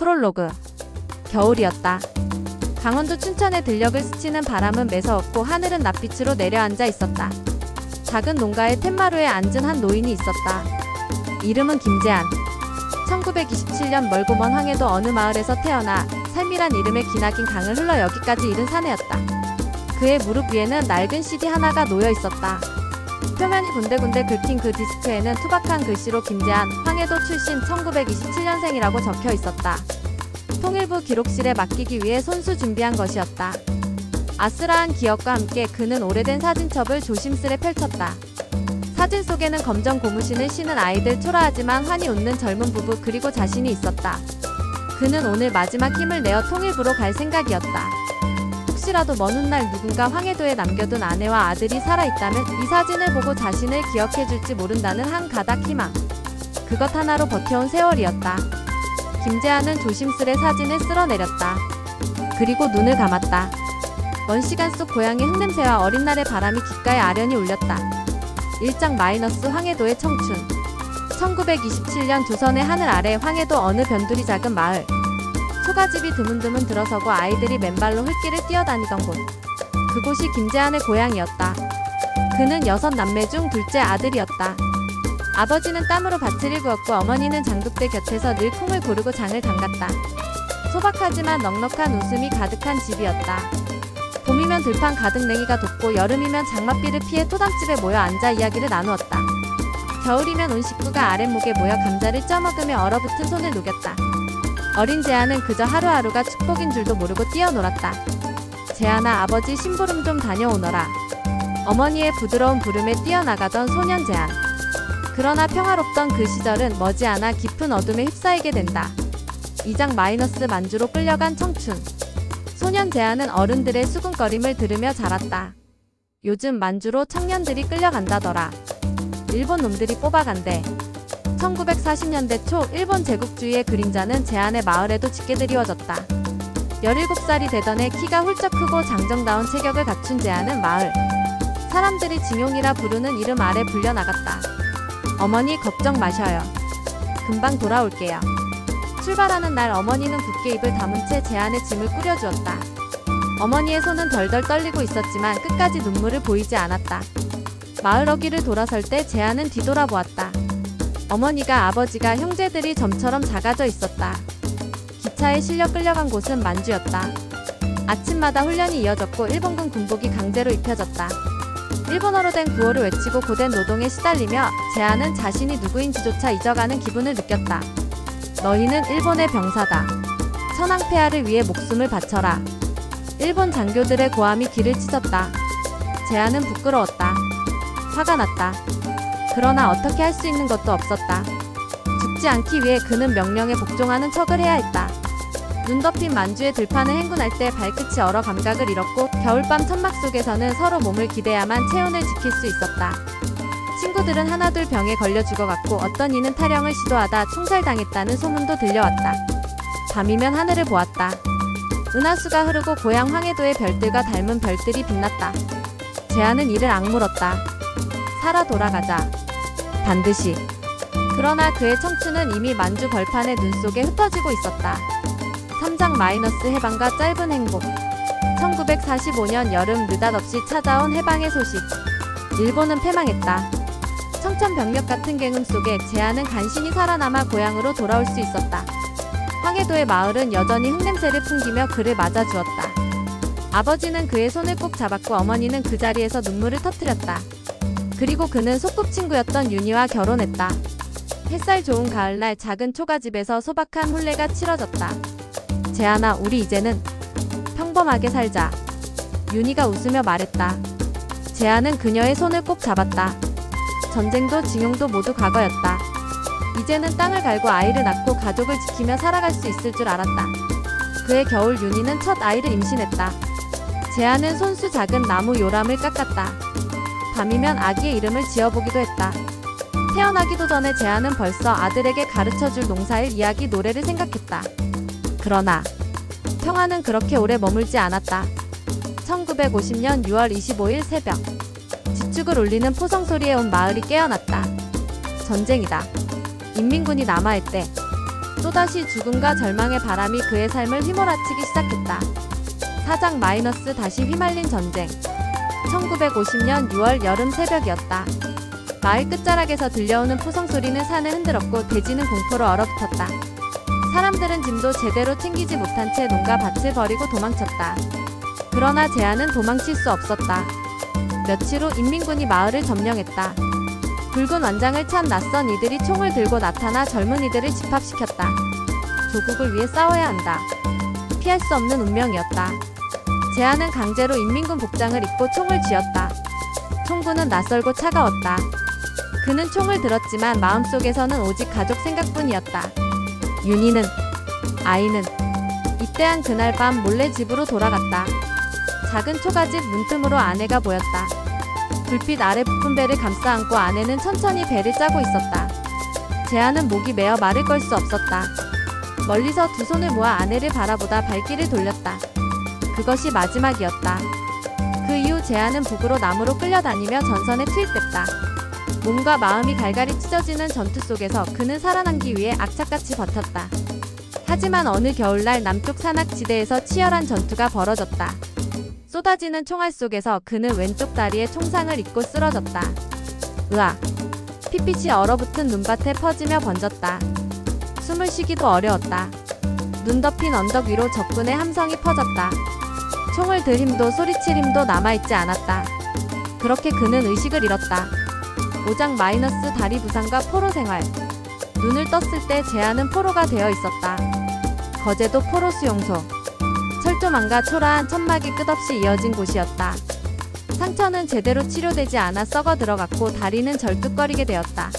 프롤로그. 겨울이었다. 강원도 춘천의 들녘을 스치는 바람은 매서웠고 하늘은 낯빛으로 내려앉아 있었다. 작은 농가의 툇마루에 앉은 한 노인이 있었다. 이름은 김재한. 1927년 멀고 먼 황해도 어느 마을에서 태어나 삶이란 이름의 기나긴 강을 흘러 여기까지 이른 사내였다. 그의 무릎 위에는 낡은 CD 하나가 놓여 있었다. 표면이 군데군데 긁힌 그 디스크에는 투박한 글씨로 김재한, 황해도 출신 1927년생이라고 적혀 있었다. 통일부 기록실에 맡기기 위해 손수 준비한 것이었다. 아슬아한 기억과 함께 그는 오래된 사진첩을 조심스레 펼쳤다. 사진 속에는 검정 고무신을 신은 아이들, 초라하지만 환히 웃는 젊은 부부, 그리고 자신이 있었다. 그는 오늘 마지막 힘을 내어 통일부로 갈 생각이었다. 혹시라도 먼 훗날 누군가 황해도에 남겨둔 아내와 아들이 살아있다면 이 사진을 보고 자신을 기억해줄지 모른다는 한 가닥 희망. 그것 하나로 버텨온 세월이었다. 김재한은 조심스레 사진을 쓸어내렸다. 그리고 눈을 감았다. 먼 시간 속 고향의 흙냄새와 어린 날의 바람이 귓가에 아련히 울렸다. 1장 마이너스 황해도의 청춘. 1927년 조선의 하늘 아래 황해도 어느 변두리 작은 마을. 초가집이 드문드문 들어서고 아이들이 맨발로 흙길을 뛰어다니던 곳. 그곳이 김재한의 고향이었다. 그는 6남매 중 둘째 아들이었다. 아버지는 땀으로 밭을 일구었고 어머니는 장독대 곁에서 늘 콩을 고르고 장을 담갔다. 소박하지만 넉넉한 웃음이 가득한 집이었다. 봄이면 들판 가득 냉이가 돋고 여름이면 장맛비를 피해 토담집에 모여 앉아 이야기를 나누었다. 겨울이면 온 식구가 아랫목에 모여 감자를 쪄먹으며 얼어붙은 손을 녹였다. 어린 재한은 그저 하루하루가 축복인 줄도 모르고 뛰어놀았다. 재한아, 아버지 심부름 좀 다녀오너라. 어머니의 부드러운 부름에 뛰어나가던 소년 재한. 그러나 평화롭던 그 시절은 머지않아 깊은 어둠에 휩싸이게 된다. 2장 마이너스 만주로 끌려간 청춘. 소년 재한은 어른들의 수군거림을 들으며 자랐다. 요즘 만주로 청년들이 끌려간다더라. 일본 놈들이 뽑아간대. 1940년대 초 일본 제국주의의 그림자는 재한의 마을에도 짙게 드리워졌다. 17살이 되던 해 키가 훌쩍 크고 장정다운 체격을 갖춘 재한은 마을 사람들이 징용이라 부르는 이름 아래 불려나갔다. 어머니, 걱정 마셔요. 금방 돌아올게요. 출발하는 날 어머니는 굳게 입을 다문 채 재한의 짐을 꾸려주었다. 어머니의 손은 덜덜 떨리고 있었지만 끝까지 눈물을 보이지 않았다. 마을 어귀를 돌아설 때 재한은 뒤돌아보았다. 어머니가, 아버지가, 형제들이 점처럼 작아져 있었다. 기차에 실려 끌려간 곳은 만주였다. 아침마다 훈련이 이어졌고 일본군 군복이 강제로 입혀졌다. 일본어로 된 구호를 외치고 고된 노동에 시달리며 재한은 자신이 누구인지조차 잊어가는 기분을 느꼈다. 너희는 일본의 병사다. 천황폐하를 위해 목숨을 바쳐라. 일본 장교들의 고함이 귀를 찢었다. 재한은 부끄러웠다. 화가 났다. 그러나 어떻게 할 수 있는 것도 없었다. 죽지 않기 위해 그는 명령에 복종하는 척을 해야 했다. 눈 덮인 만주의 들판을 행군할 때 발끝이 얼어 감각을 잃었고 겨울밤 천막 속에서는 서로 몸을 기대야만 체온을 지킬 수 있었다. 친구들은 하나둘 병에 걸려 죽어갔고 어떤 이는 탈영을 시도하다 총살당했다는 소문도 들려왔다. 밤이면 하늘을 보았다. 은하수가 흐르고 고향 황해도의 별들과 닮은 별들이 빛났다. 재한은 이를 악물었다. 살아 돌아가자. 반드시. 그러나 그의 청춘은 이미 만주 벌판의 눈 속에 흩어지고 있었다. 3장 마이너스 해방과 짧은 행복. 1945년 여름 느닷없이 찾아온 해방의 소식. 일본은 패망했다. 청천벽력 같은 굉음 속에 재한은 간신히 살아남아 고향으로 돌아올 수 있었다. 황해도의 마을은 여전히 흙냄새를 풍기며 그를 맞아주었다. 아버지는 그의 손을 꼭 잡았고 어머니는 그 자리에서 눈물을 터뜨렸다. 그리고 그는 소꿉친구였던 윤희와 결혼했다. 햇살 좋은 가을날 작은 초가집에서 소박한 혼례가 치러졌다. 재한아, 우리 이제는 평범하게 살자. 윤희가 웃으며 말했다. 재한은 그녀의 손을 꼭 잡았다. 전쟁도 징용도 모두 과거였다. 이제는 땅을 갈고 아이를 낳고 가족을 지키며 살아갈 수 있을 줄 알았다. 그해 겨울 윤희는 첫 아이를 임신했다. 재한은 손수 작은 나무 요람을 깎았다. 밤이면 아기의 이름을 지어보기도 했다. 태어나기도 전에 재한은 벌써 아들에게 가르쳐줄 농사일 이야기 노래를 생각했다. 그러나 평화는 그렇게 오래 머물지 않았다. 1950년 6월 25일 새벽 지축을 울리는 포성 소리에 온 마을이 깨어났다. 전쟁이다. 인민군이 남하했대. 또다시 죽음과 절망의 바람이 그의 삶을 휘몰아치기 시작했다. 사장 마이너스 다시 휘말린 전쟁. 1950년 6월 여름 새벽이었다. 마을 끝자락에서 들려오는 포성 소리는 산을 흔들었고 대지는 공포로 얼어붙었다. 사람들은 짐도 제대로 챙기지 못한 채 농가 밭을 버리고 도망쳤다. 그러나 재한은 도망칠 수 없었다. 며칠 후 인민군이 마을을 점령했다. 붉은 완장을 찬 낯선 이들이 총을 들고 나타나 젊은이들을 집합시켰다. 조국을 위해 싸워야 한다. 피할 수 없는 운명이었다. 재한은 강제로 인민군 복장을 입고 총을 쥐었다. 총구는 낯설고 차가웠다. 그는 총을 들었지만 마음속에서는 오직 가족 생각뿐이었다. 윤희는, 아이는 입대한 그날 밤 몰래 집으로 돌아갔다. 작은 초가집 문틈으로 아내가 보였다. 불빛 아래 부푼 배를 감싸 안고 아내는 천천히 배를 짜고 있었다. 재한은 목이 메어 말을 걸 수 없었다. 멀리서 두 손을 모아 아내를 바라보다 발길을 돌렸다. 그것이 마지막이었다. 그 이후 재한은 북으로 남으로 끌려다니며 전선에 투입됐다. 몸과 마음이 갈갈이 찢어지는 전투 속에서 그는 살아남기 위해 악착같이 버텼다. 하지만 어느 겨울날 남쪽 산악지대에서 치열한 전투가 벌어졌다. 쏟아지는 총알 속에서 그는 왼쪽 다리에 총상을 입고 쓰러졌다. 으아! 핏빛이 얼어붙은 눈밭에 퍼지며 번졌다. 숨을 쉬기도 어려웠다. 눈 덮인 언덕 위로 적군의 함성이 퍼졌다. 총을 들 힘도 소리칠 힘도 남아있지 않았다. 그렇게 그는 의식을 잃었다. 오장 마이너스 다리 부상과 포로 생활. 눈을 떴을 때 재한은 포로가 되어 있었다. 거제도 포로 수용소. 철조망과 초라한 천막이 끝없이 이어진 곳이었다. 상처는 제대로 치료되지 않아 썩어 들어갔고 다리는 절뚝거리게 되었다.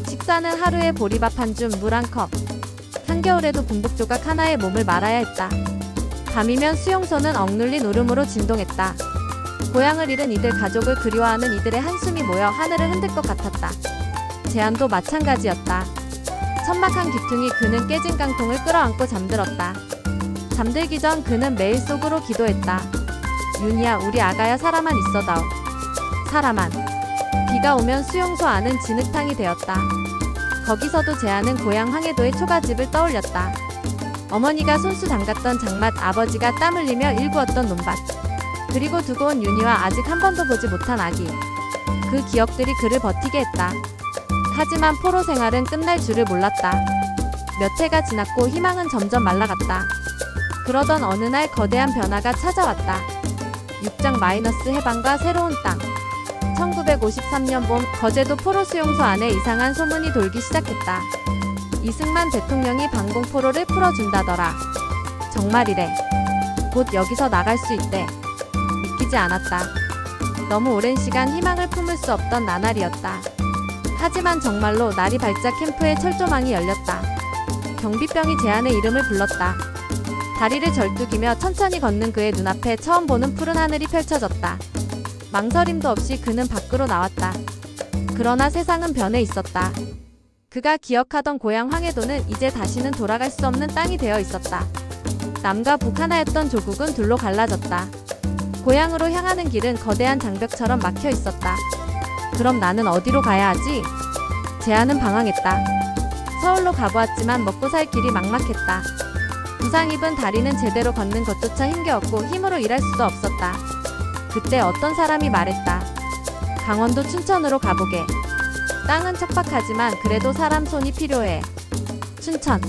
식사는 하루에 보리밥 한 줌, 물 한 컵. 한겨울에도 분복 조각 하나에 몸을 말아야 했다. 밤이면 수용소는 억눌린 울음으로 진동했다. 고향을 잃은 이들, 가족을 그리워하는 이들의 한숨이 모여 하늘을 흔들 것 같았다. 재한도 마찬가지였다. 천막한 귀퉁이 그는 깨진 깡통을 끌어안고 잠들었다. 잠들기 전 그는 매일 속으로 기도했다. 윤희야, 우리 아가야, 살아만 있어다오. 살아만. 비가 오면 수용소 안은 진흙탕이 되었다. 거기서도 재한은 고향 황해도의 초가집을 떠올렸다. 어머니가 손수 담갔던 장맛, 아버지가 땀 흘리며 일구었던 논밭. 그리고 두고 온 윤희와 아직 한 번도 보지 못한 아기. 그 기억들이 그를 버티게 했다. 하지만 포로 생활은 끝날 줄을 몰랐다. 몇 해가 지났고 희망은 점점 말라갔다. 그러던 어느 날 거대한 변화가 찾아왔다. 6장 마이너스 해방과 새로운 땅. 1953년 봄 거제도 포로 수용소 안에 이상한 소문이 돌기 시작했다. 이승만 대통령이 방공포로를 풀어준다더라. 정말이래. 곧 여기서 나갈 수 있대. 믿기지 않았다. 너무 오랜 시간 희망을 품을 수 없던 나날이었다. 하지만 정말로 날이 밝자 캠프의 철조망이 열렸다. 경비병이 재한의 이름을 불렀다. 다리를 절뚝이며 천천히 걷는 그의 눈앞에 처음 보는 푸른 하늘이 펼쳐졌다. 망설임도 없이 그는 밖으로 나왔다. 그러나 세상은 변해 있었다. 그가 기억하던 고향 황해도는 이제 다시는 돌아갈 수 없는 땅이 되어 있었다. 남과 북 하나였던 조국은 둘로 갈라졌다. 고향으로 향하는 길은 거대한 장벽처럼 막혀 있었다. 그럼 나는 어디로 가야 하지? 재한은 방황했다. 서울로 가보았지만 먹고 살 길이 막막했다. 부상 입은 다리는 제대로 걷는 것조차 힘겨웠고 힘으로 일할 수도 없었다. 그때 어떤 사람이 말했다. 강원도 춘천으로 가보게. 땅은 척박하지만 그래도 사람 손이 필요해. 춘천.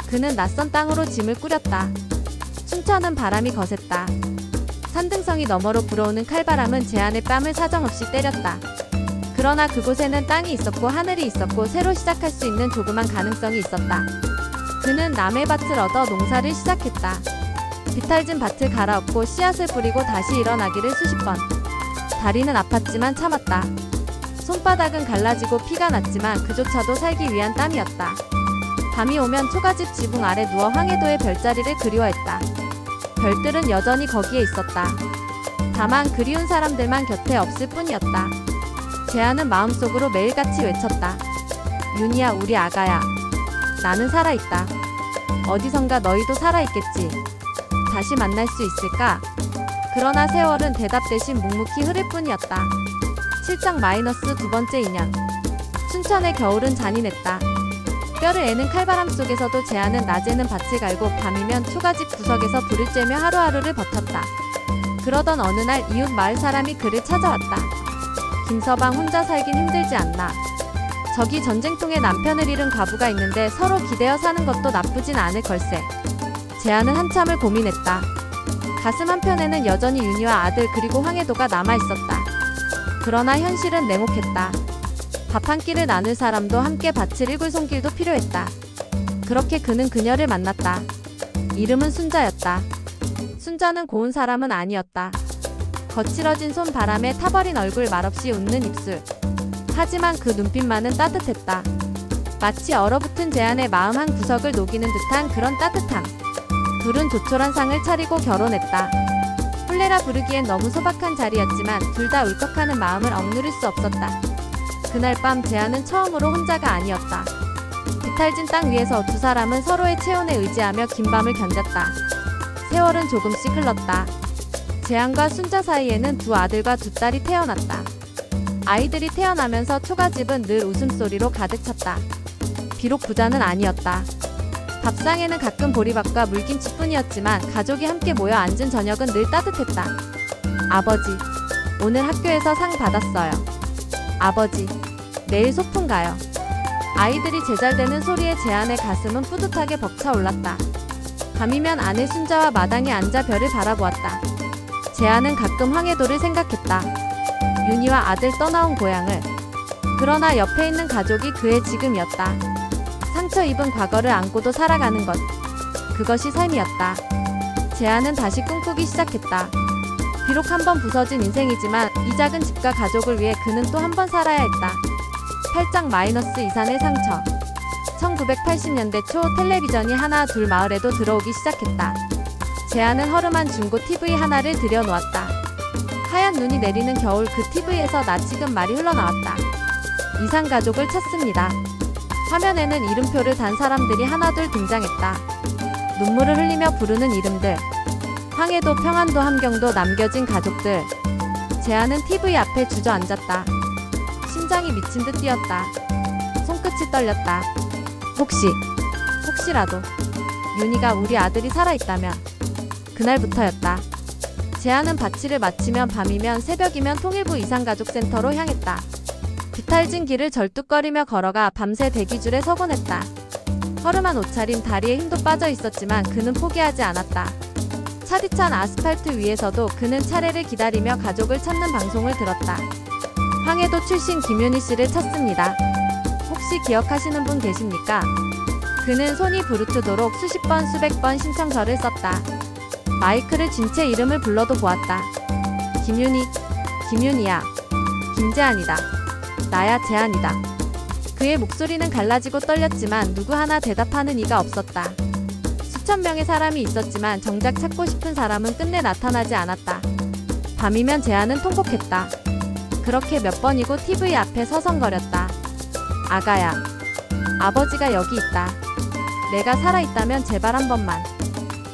그는 낯선 땅으로 짐을 꾸렸다. 춘천은 바람이 거셌다. 산등성이 너머로 불어오는 칼바람은 재한의 뺨을 사정없이 때렸다. 그러나 그곳에는 땅이 있었고 하늘이 있었고 새로 시작할 수 있는 조그만 가능성이 있었다. 그는 남의 밭을 얻어 농사를 시작했다. 비탈진 밭을 갈아엎고 씨앗을 뿌리고 다시 일어나기를 수십 번. 다리는 아팠지만 참았다. 손바닥은 갈라지고 피가 났지만 그조차도 살기 위한 땀이었다. 밤이 오면 초가집 지붕 아래 누워 황해도의 별자리를 그리워했다. 별들은 여전히 거기에 있었다. 다만 그리운 사람들만 곁에 없을 뿐이었다. 재한은 마음속으로 매일같이 외쳤다. 윤희야, 우리 아가야. 나는 살아있다. 어디선가 너희도 살아있겠지. 다시 만날 수 있을까? 그러나 세월은 대답 대신 묵묵히 흐를 뿐이었다. 7장 마이너스 두 번째 인연. 춘천의 겨울은 잔인했다. 뼈를 애는 칼바람 속에서도 재한은 낮에는 밭을 갈고 밤이면 초가집 구석에서 불을 쬐며 하루하루를 버텼다. 그러던 어느 날 이웃 마을 사람이 그를 찾아왔다. 김서방, 혼자 살긴 힘들지 않나? 저기 전쟁통에 남편을 잃은 과부가 있는데 서로 기대어 사는 것도 나쁘진 않을 걸세. 재한은 한참을 고민했다. 가슴 한편에는 여전히 윤희와 아들 그리고 황해도가 남아있었다. 그러나 현실은 냉혹했다. 밥 한 끼를 나눌 사람도 함께 밭을 일굴 손길도 필요했다. 그렇게 그는 그녀를 만났다. 이름은 순자였다. 순자는 고운 사람은 아니었다. 거칠어진 손, 바람에 타버린 얼굴, 말없이 웃는 입술. 하지만 그 눈빛만은 따뜻했다. 마치 얼어붙은 재한의 마음 한 구석을 녹이는 듯한 그런 따뜻함. 둘은 조촐한 상을 차리고 결혼했다. 혼례라 부르기엔 너무 소박한 자리였지만 둘 다 울컥하는 마음을 억누를 수 없었다. 그날 밤 재한은 처음으로 혼자가 아니었다. 비탈진 땅 위에서 두 사람은 서로의 체온에 의지하며 긴 밤을 견뎠다. 세월은 조금씩 흘렀다. 재한과 순자 사이에는 두 아들과 두 딸이 태어났다. 아이들이 태어나면서 초가집은 늘 웃음소리로 가득 찼다. 비록 부자는 아니었다. 밥상에는 가끔 보리밥과 물김치뿐이었지만 가족이 함께 모여 앉은 저녁은 늘 따뜻했다. 아버지, 오늘 학교에서 상 받았어요. 아버지, 내일 소풍 가요. 아이들이 제잘되는 소리에 재한의 가슴은 뿌듯하게 벅차올랐다. 밤이면 아내 순자와 마당에 앉아 별을 바라보았다. 재한은 가끔 황해도를 생각했다. 윤희와 아들 떠나온 고향을. 그러나 옆에 있는 가족이 그의 지금이었다. 상처 입은 과거를 안고도 살아가는 것. 그것이 삶이었다. 재한은 다시 꿈꾸기 시작했다. 비록 한 번 부서진 인생이지만 이 작은 집과 가족을 위해 그는 또 한 번 살아야 했다. 8장 마이너스 이산의 상처. 1980년대 초 텔레비전이 하나 둘 마을에도 들어오기 시작했다. 재한은 허름한 중고 TV 하나를 들여놓았다. 하얀 눈이 내리는 겨울, 그 TV에서 나 지금 말이 흘러나왔다. 이산 가족을 찾습니다. 화면에는 이름표를 단 사람들이 하나둘 등장했다. 눈물을 흘리며 부르는 이름들. 황해도, 평안도, 함경도 남겨진 가족들. 재한은 TV 앞에 주저앉았다. 심장이 미친 듯 뛰었다. 손끝이 떨렸다. 혹시라도 윤희가, 우리 아들이 살아있다면. 그날부터였다. 재한은 밭일을 마치면 밤이면 새벽이면 통일부 이산가족센터로 향했다. 비탈진 길을 절뚝거리며 걸어가 밤새 대기줄에 서곤 했다. 허름한 옷차림, 다리에 힘도 빠져 있었지만 그는 포기하지 않았다. 차디찬 아스팔트 위에서도 그는 차례를 기다리며 가족을 찾는 방송을 들었다. 황해도 출신 김윤희 씨를 찾습니다. 혹시 기억하시는 분 계십니까? 그는 손이 부르트도록 수십 번 수백 번 신청서를 썼다. 마이크를 쥔 채 이름을 불러도 보았다. 김윤희, 김윤희야. 김재한이다. 나야, 재한이다. 그의 목소리는 갈라지고 떨렸지만 누구 하나 대답하는 이가 없었다. 수천 명의 사람이 있었지만 정작 찾고 싶은 사람은 끝내 나타나지 않았다. 밤이면 재한은 통곡했다. 그렇게 몇 번이고 TV 앞에 서성거렸다. 아가야, 아버지가 여기 있다. 내가 살아있다면 제발 한 번만.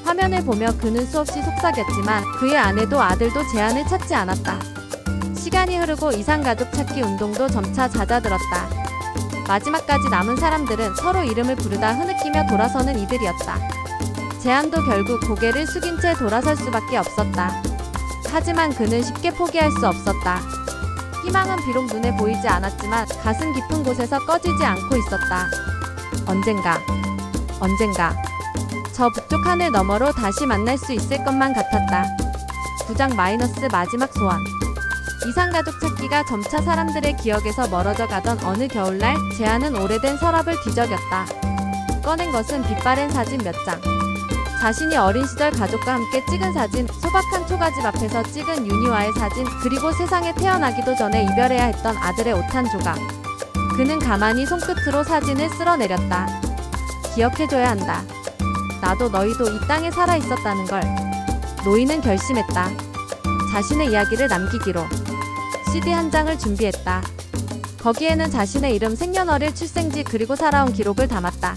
화면을 보며 그는 수없이 속삭였지만 그의 아내도 아들도 재한을 찾지 않았다. 시간이 흐르고 이산가족 찾기 운동도 점차 잦아들었다. 마지막까지 남은 사람들은 서로 이름을 부르다 흐느끼며 돌아서는 이들이었다. 재한도 결국 고개를 숙인 채 돌아설 수밖에 없었다. 하지만 그는 쉽게 포기할 수 없었다. 희망은 비록 눈에 보이지 않았지만 가슴 깊은 곳에서 꺼지지 않고 있었다. 언젠가 저 북쪽 하늘 너머로 다시 만날 수 있을 것만 같았다. 9장 마이너스 마지막 소원. 이산가족 찾기가 점차 사람들의 기억에서 멀어져 가던 어느 겨울날, 재한은 오래된 서랍을 뒤적였다. 꺼낸 것은 빛바랜 사진 몇 장. 자신이 어린 시절 가족과 함께 찍은 사진, 소박한 초가집 앞에서 찍은 윤희와의 사진, 그리고 세상에 태어나기도 전에 이별해야 했던 아들의 옷 한 조각. 그는 가만히 손끝으로 사진을 쓸어내렸다. 기억해줘야 한다. 나도 너희도 이 땅에 살아있었다는 걸. 노인은 결심했다. 자신의 이야기를 남기기로. CD 한 장을 준비했다. 거기에는 자신의 이름, 생년월일, 출생지, 그리고 살아온 기록을 담았다.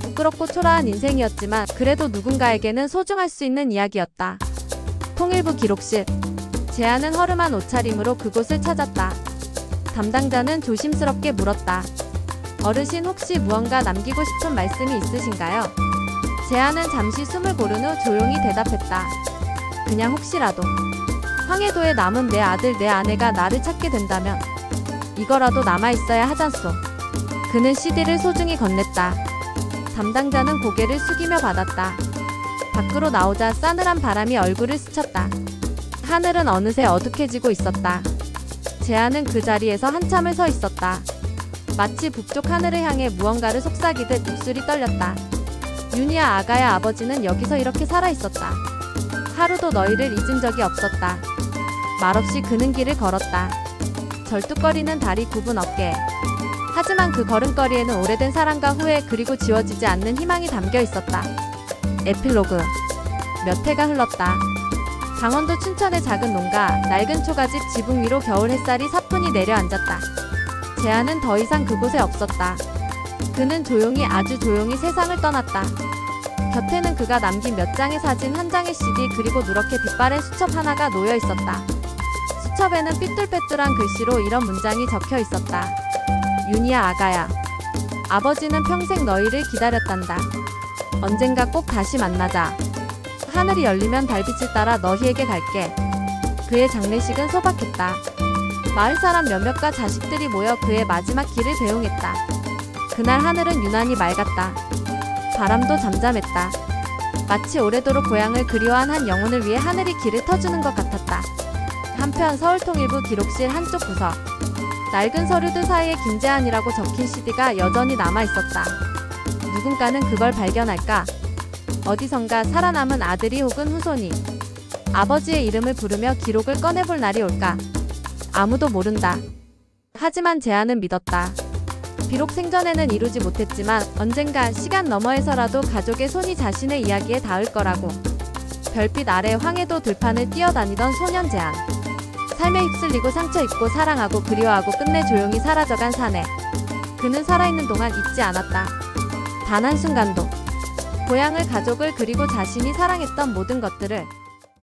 부끄럽고 초라한 인생이었지만 그래도 누군가에게는 소중할 수 있는 이야기였다. 통일부 기록실. 재한은 허름한 옷차림으로 그곳을 찾았다. 담당자는 조심스럽게 물었다. 어르신 혹시 무언가 남기고 싶은 말씀이 있으신가요? 재한은 잠시 숨을 고른 후 조용히 대답했다. 그냥 혹시라도 황해도에 남은 내 아들 내 아내가 나를 찾게 된다면 이거라도 남아있어야 하잖소. 그는 CD를 소중히 건넸다. 담당자는 고개를 숙이며 받았다. 밖으로 나오자 싸늘한 바람이 얼굴을 스쳤다. 하늘은 어느새 어둑해지고 있었다. 재한은 그 자리에서 한참을 서 있었다. 마치 북쪽 하늘을 향해 무언가를 속삭이듯 입술이 떨렸다. 윤희야, 아가야, 아버지는 여기서 이렇게 살아있었다. 하루도 너희를 잊은 적이 없었다. 말없이 그는 길을 걸었다. 절뚝거리는 다리, 굽은 어깨. 하지만 그 걸음걸이에는 오래된 사랑과 후회, 그리고 지워지지 않는 희망이 담겨 있었다. 에필로그. 몇 해가 흘렀다. 강원도 춘천의 작은 농가, 낡은 초가집 지붕 위로 겨울 햇살이 사뿐히 내려앉았다. 재한은 더 이상 그곳에 없었다. 그는 조용히, 아주 조용히 세상을 떠났다. 곁에는 그가 남긴 몇 장의 사진, 한 장의 CD, 그리고 누렇게 빛바랜 수첩 하나가 놓여 있었다. 수첩에는 삐뚤빼뚤한 글씨로 이런 문장이 적혀 있었다. 윤희야, 아가야. 아버지는 평생 너희를 기다렸단다. 언젠가 꼭 다시 만나자. 하늘이 열리면 달빛을 따라 너희에게 갈게. 그의 장례식은 소박했다. 마을 사람 몇몇과 자식들이 모여 그의 마지막 길을 배웅했다. 그날 하늘은 유난히 맑았다. 바람도 잠잠했다. 마치 오래도록 고향을 그리워한 한 영혼을 위해 하늘이 길을 터주는 것 같았다. 한편 서울통일부 기록실 한쪽 구석. 낡은 서류들 사이에 김재한이라고 적힌 CD가 여전히 남아있었다. 누군가는 그걸 발견할까? 어디선가 살아남은 아들이 혹은 후손이 아버지의 이름을 부르며 기록을 꺼내볼 날이 올까? 아무도 모른다. 하지만 재한은 믿었다. 비록 생전에는 이루지 못했지만 언젠가 시간 너머에서라도 가족의 손이 자신의 이야기에 닿을 거라고. 별빛 아래 황해도 들판을 뛰어다니던 소년 재한. 삶에 휩쓸리고 상처 입고 사랑하고 그리워하고 끝내 조용히 사라져간 사내. 그는 살아있는 동안 잊지 않았다. 단 한순간도. 고향을, 가족을, 그리고 자신이 사랑했던 모든 것들을.